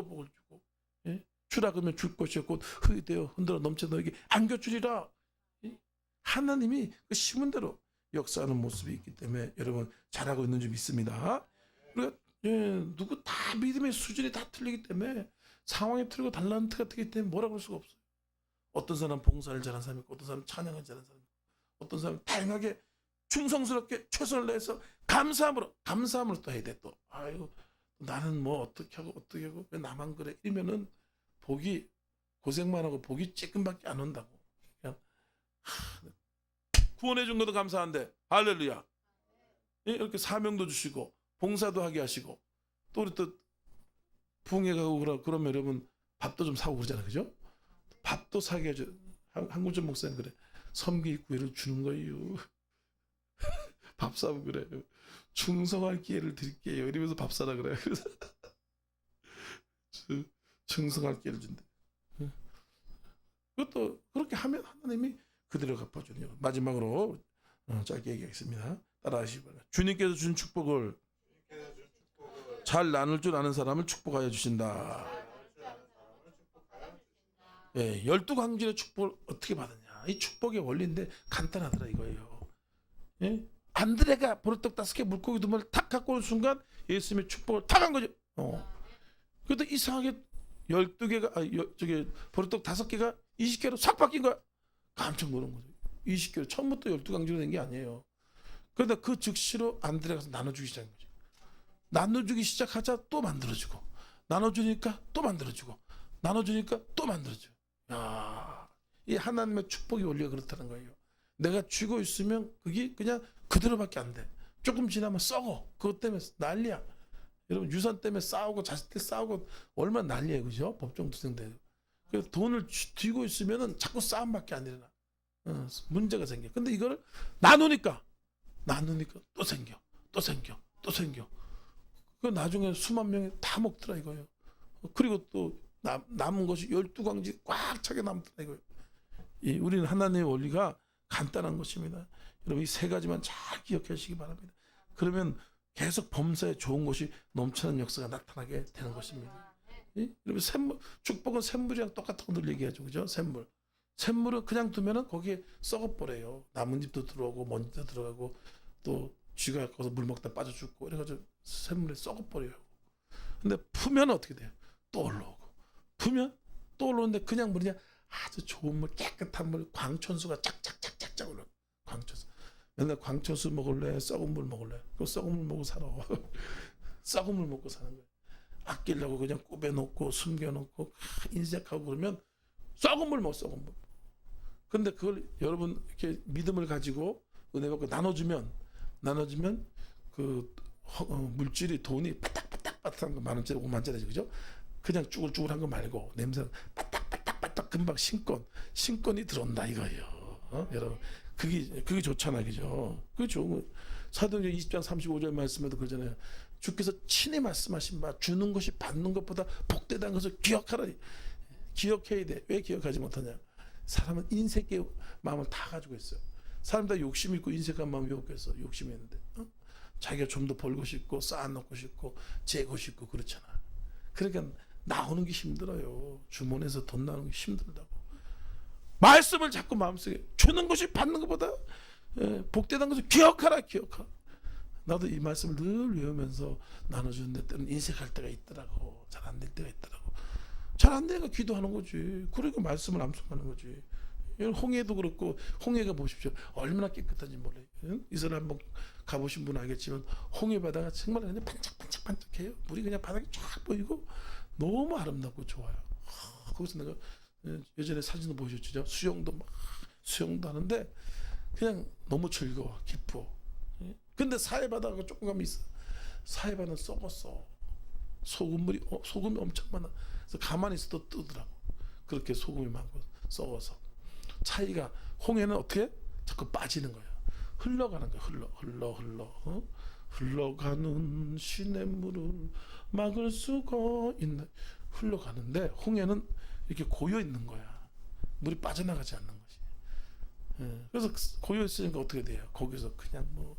예? 주라 그러면 줄 것이요 곧 흙이 되어 흔들어 넘쳐 너에게 안겨주리라. 예? 하나님이 그 심은 대로 역사하는 모습이 있기 때문에 여러분 잘하고 있는 줄 믿습니다. 그러니까 누구 다 믿음의 수준이 다 틀리기 때문에 상황이 틀리고 달란트가 틀리기 때문에 뭐라고 할 수가 없어요. 어떤 사람 봉사를 잘하는 사람이 있고 어떤 사람 찬양을 잘하는 사람이 있고 어떤 사람 다양하게 충성스럽게 최선을 다해서 감사함으로 또 해야 돼. 또 아유 나는 뭐 어떻게 하고 왜 나만 그래 이러면은 복이 고생만 하고 복이 쬐끔밖에 안 온다고. 그냥 구원해 준 것도 감사한데 할렐루야. 예? 이렇게 사명도 주시고 봉사도 하게 하시고 또 우리 또 부흥회 가고 그러면 여러분 밥도 좀 사고 그러잖아요. 그죠? 밥도 사게 해줘. 한국전 목사님 그래. 섬기 기회를 주는 거예요. 밥 사고 그래. 충성할 기회를 드릴게요. 이러면서 밥 사라 그래. 그래서 충성할 기회를 준대. 그것도 그렇게 하면 하나님이 그대로 갚아주네요. 마지막으로 짧게 얘기하겠습니다. 따라하시기 바랍니다. 주님께서 준 축복을 잘 나눌 줄 아는 사람을 축복하여 주신다. 예, 12광질의 축복을 어떻게 받느냐. 이 축복의 원리인데 간단하더라 이거예요. 예? 안드레가 보리떡 5개 물고기 2마리를 탁 갖고 오는 순간 예수님의 축복을 탁 한 거죠. 그래도 이상하게 12개가 저기 보리떡 5개가 20개로 싹 바뀐 거야. 깜짝 놀란 거죠. 20개로 처음부터 12강제로 된 게 아니에요. 그런데 그 즉시로 안드레가 나눠주기 시작한 거죠. 나눠주기 시작하자 또 만들어주고 나눠주니까 또 만들어주고 나눠주니까 또 만들어줘. 야, 이 하나님의 축복의 원리가 그렇다는 거예요. 내가 쥐고 있으면 그게 그냥 그대로밖에 안 돼. 조금 지나면 썩어. 그것 때문에 난리야. 여러분 유산 때문에 싸우고 자식들 싸우고 얼마나 난리예요, 그죠? 법정 투쟁돼요. 그래서 돈을 쥐고 있으면은 자꾸 싸움밖에 안 일어나. 문제가 생겨. 근데 이걸 나누니까 또 생겨. 그 나중에 수만 명이 다 먹더라 이거예요. 그리고 또 남은 것이 12광지 꽉 차게 남더라 이거예요. 우리는 하나님의 원리가 간단한 것입니다. 여러분 이 3가지만 잘 기억하시기 바랍니다. 그러면 계속 범사에 좋은 것이 넘치는 역사가 나타나게 되는 것입니다. 여러분 축복은 샘물이랑 똑같다고 늘 얘기하죠. 그죠? 샘물은 그냥 두면은 거기에 썩어버려요. 나뭇잎도 들어오고 먼지도 들어가고 또 쥐가 거기서 물 먹다 빠져 죽고 이래가지고 샘물에 썩어버려요. 근데 풀면 어떻게 돼요? 또 올라오고 풀면 또 올라오는데 그냥 물이냐 아주 좋은 물 깨끗한 물 광천수가 짝짝짝짝짝 올라. 광천수 맨날 광천수 먹을래 썩은 물 먹을래. 그 썩은 물 먹고 살아. 썩은 물 먹고 사는 거예요. 아끼려고 그냥 꾸며놓고 숨겨놓고 인색하고 그러면 썩은 물 먹어. 썩은 물. 근데 그걸 여러분 이렇게 믿음을 가지고 은혜 받고 나눠주면 그 물질이 돈이 바닥바닥바닥한 거 10,000원짜리 50,000원짜리 그죠? 그냥 쭈글쭈글한 거 말고 냄새는 바닥바닥바닥 금방 신권이 들어온다 이거예요. 여러분 그게 좋잖아 그죠? 그게 좋은 거. 사도행전 20장 35절 말씀에도 그러잖아요. 주께서 친히 말씀하신 바 주는 것이 받는 것보다 복되다는 것을 기억하라. 기억해야 돼. 왜 기억하지 못하냐? 사람은 인색의 마음을 다 가지고 있어요. 사람 다 욕심 있고 인색한 마음이 없겠어. 욕심이 있는데 자기가 좀 더 벌고 싶고 쌓아놓고 싶고 재고 싶고 그렇잖아. 그러니까 나오는 게 힘들어요. 주머니에서 돈 나오는 게 힘들다고. 말씀을 자꾸 마음속에 주는 것이 받는 것보다 복되다는 것을 기억하라. 나도 이 말씀을 늘 외우면서 나눠주는데 때는 인색할 때가 있더라고. 잘 안 될 때가 있더라고. 잘 안 되니까 기도하는 거지. 그러니까 말씀을 암송하는 거지. 홍해도 그렇고 홍해가 보십시오. 얼마나 깨끗한지 몰라요. 응? 이스라엘 한번 가보신 분 알겠지만 홍해 바다가 정말 그냥 반짝반짝반짝해요. 물이 그냥 바닥에 쫙 보이고 너무 아름답고 좋아요. 거기서 내가 예전에 사진도 보여줬죠. 수영도 하는데 그냥 너무 즐거워, 기뻐. 근데 사해 바다가 조금 가면 있어. 사해 바다는 썩었어. 소금이 엄청 많아. 그래서 가만히 있어도 뜨더라고. 그렇게 소금이 많고 썩어서. 차이가 홍해는 어떻게 자꾸 빠지는 거야. 흘러가는 거야. 흘러. 흘러가는 시냇물을 막을 수가 있나. 흘러가는데 홍해는 이렇게 고여 있는 거야. 물이 빠져나가지 않는 거지. 그래서 고여 있으니까 어떻게 돼요? 거기서 그냥 뭐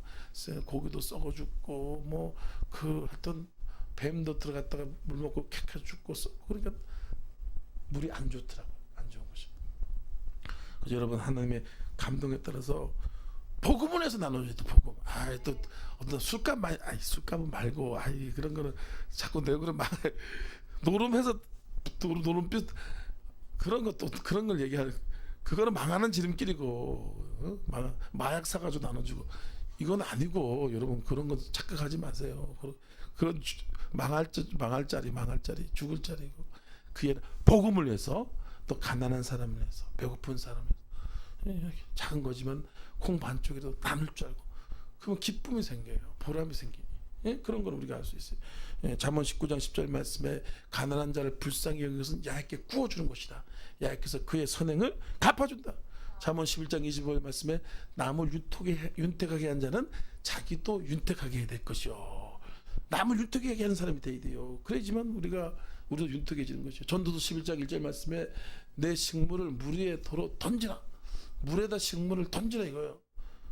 고기도 썩어 죽고 뭐 그 하여튼 뱀도 들어갔다가 물 먹고 캣캣 죽고 그러니까 물이 안 좋더라고. 안 좋은 것이. 그래서 여러분 하나님의 감동에 따라서 복음을 해서 나눠줘야 돼. 복음. 또 어떤 술값은 말고 그런 거는 자꾸 내 그런 노름해서 노름빛 그런 것도 그런 걸 얘기하는 그거는 망하는 지름길이고 마약 사가지고 나눠주고 이건 아니고 여러분 그런 거 착각하지 마세요. 그런 망할 자리 죽을 자리고 그게 복음을 위해서 또 가난한 사람을 위해서 배고픈 사람을 위해서 작은 거지만 콩 반쪽이라도 나눌 줄 알고 그러면 기쁨이 생겨요. 보람이 생기니 그런 걸 우리가 알 수 있어요. 잠언 19장 10절 말씀에 가난한 자를 불쌍히 여기는 것은 야곱께 구워주는 것이다. 야곱께서 그의 선행을 갚아준다. 잠언 11장 25절 말씀에 남을 윤택하게 한 자는 자기도 윤택하게 해야 될 것이요. 남을 윤택하게 하는 사람이 돼야 돼요. 그래야지만 우리도 윤택해지는 것이요. 전도서 11장 1절 말씀에 내 식물을 물 위에 도로 던지라. 물에다 식물을 던지라 이거예요.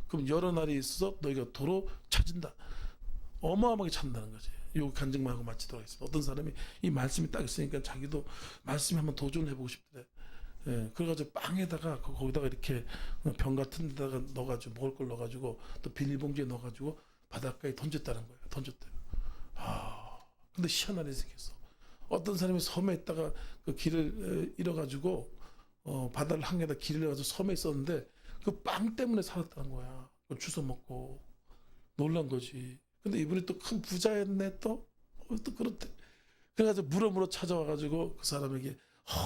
그럼 여러 날이 있어서 너희가 도로 찾은다. 어마어마하게 찾는다는 거지. 요 간증만 하고 마치도록 하겠습니다. 어떤 사람이 이 말씀이 딱 있으니까 자기도 말씀에 한번 도전해보고 싶대. 그래가지고 빵에다가 거기다가 이렇게 병 같은 데다가 넣어가지고 먹을 걸 넣어가지고 또 비닐봉지에 넣어가지고 바닷가에 던졌다는 거예요. 던졌대요. 근데 희한한 일이 생겼어. 어떤 사람이 섬에 있다가 그 길을 잃어가지고 바다를 항해다 길을 잃어가지고 섬에 있었는데 그 빵 때문에 살았다는 거야. 주워 먹고 놀란 거지. 근데 이분이 또 큰 부자였네 또 그렇대. 그래가지고 물어 찾아와가지고 그 사람에게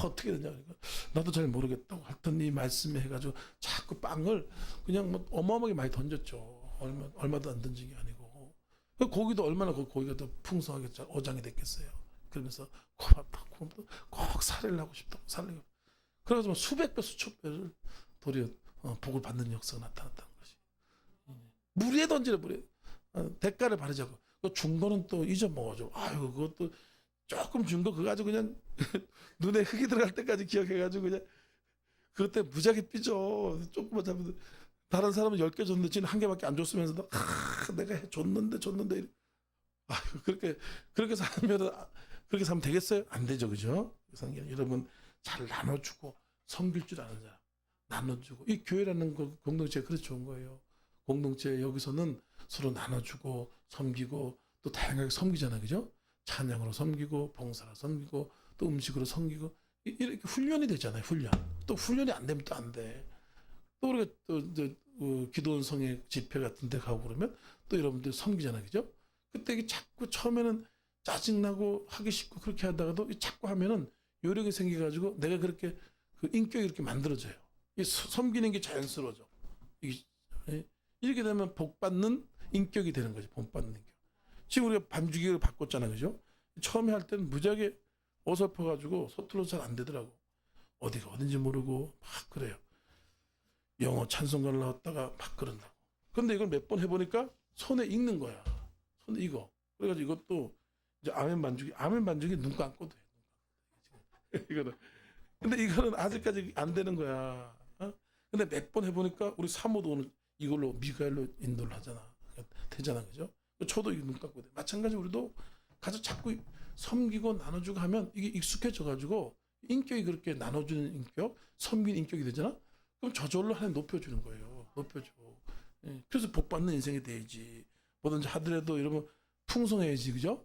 어떻게 되냐 그러니까 나도 잘 모르겠다고 하여튼 이 말씀에 해가지고 자꾸 빵을 그냥 뭐 어마어마하게 많이 던졌죠. 얼마도 안 던진 게 아니고 고기도 얼마나 고기가 더 풍성하게 어장이 됐겠어요. 그러면서 고맙다 꼭 살해를 하고 싶다고 살래고 그래가지고 수백 배 수천 배를 도리어 복을 받는 역사가 나타났다는 것이. 물 위에 던지래 물에. 대가를 바르자고. 그 준 거는 또 잊어먹어줘. 그것도 조금 준 거 그거 가지고 그냥 눈에 흙이 들어갈 때까지 기억해가지고 그냥 그것 때문에 무지하게 삐져. 조금만 잡으면 다른 사람은 10개 줬는데 지는 1개밖에 안 줬으면서도 내가 줬는데 이래. 그렇게 살면 되겠어요? 안 되죠, 그죠? 그래서 여러분 잘 나눠주고 섬길 줄 아는 사람 나눠주고 이 교회라는 거 공동체가 그래서 좋은 거예요. 공동체 여기서는 서로 나눠주고 섬기고 또 다양하게 섬기잖아요, 그죠? 찬양으로 섬기고 봉사로 섬기고 또 음식으로 섬기고 이렇게 훈련이 되잖아요. 또 훈련이 안 되면 또 안 돼. 또 우리가 또 이제 기도원성의 집회 같은 데 가고 그러면 또 여러분들 섬기잖아요, 그죠? 그때 이게 자꾸 처음에는 짜증나고 하기 싫고 그렇게 하다가도 자꾸 하면은 요령이 생겨가지고 내가 그렇게 그 인격이 이렇게 만들어져요. 이 섬기는 게 자연스러워져. 이렇게 되면 복 받는 인격이 되는 거지. 복 받는 인격. 지금 우리가 반주기를 바꿨잖아, 그죠? 처음에 할 때는 무지하게 어설퍼가지고 서툴러서 잘 안 되더라고. 어디가 어딘지 모르고 막 그래요. 영어 찬송가를 나왔다가 막 그런다고. 근데 이걸 몇 번 해보니까 손에 익는 거야. 손에 익어. 그래가지고 이것도 이제 아멘 반주기 눈 감고도 해. 이거는. 근데 이거는 아직까지 안 되는 거야. 근데 몇 번 해보니까 우리 사모도 오늘 이걸로 미가엘로 인도를 하잖아. 되잖아, 그죠? 저도 이 눈 감고 돼. 마찬가지 우리도 가서 자꾸 섬기고 나눠주고 하면 이게 익숙해져가지고 인격이 그렇게 나눠주는 인격, 섬기는 인격이 되잖아. 그럼 저절로 하나님 높여주는 거예요. 높여줘. 그래서 복 받는 인생이 돼야지. 뭐든지 하더라도 이러면 풍성해야지, 그죠?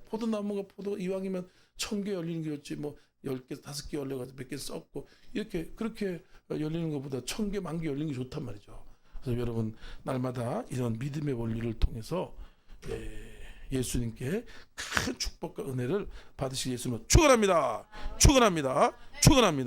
포도나무가 포도 이왕이면 1000개 열리는 게 좋지. 뭐 10개, 5개 열려가지고 몇 개 썼고 이렇게 그렇게 열리는 것보다 1000개, 10,000개 열리는 게 좋단 말이죠. 그래서 여러분 날마다 이런 믿음의 원리를 통해서 예수님께 큰 축복과 은혜를 받으시기 예수님을 축원합니다. 축원합니다. 축원합니다.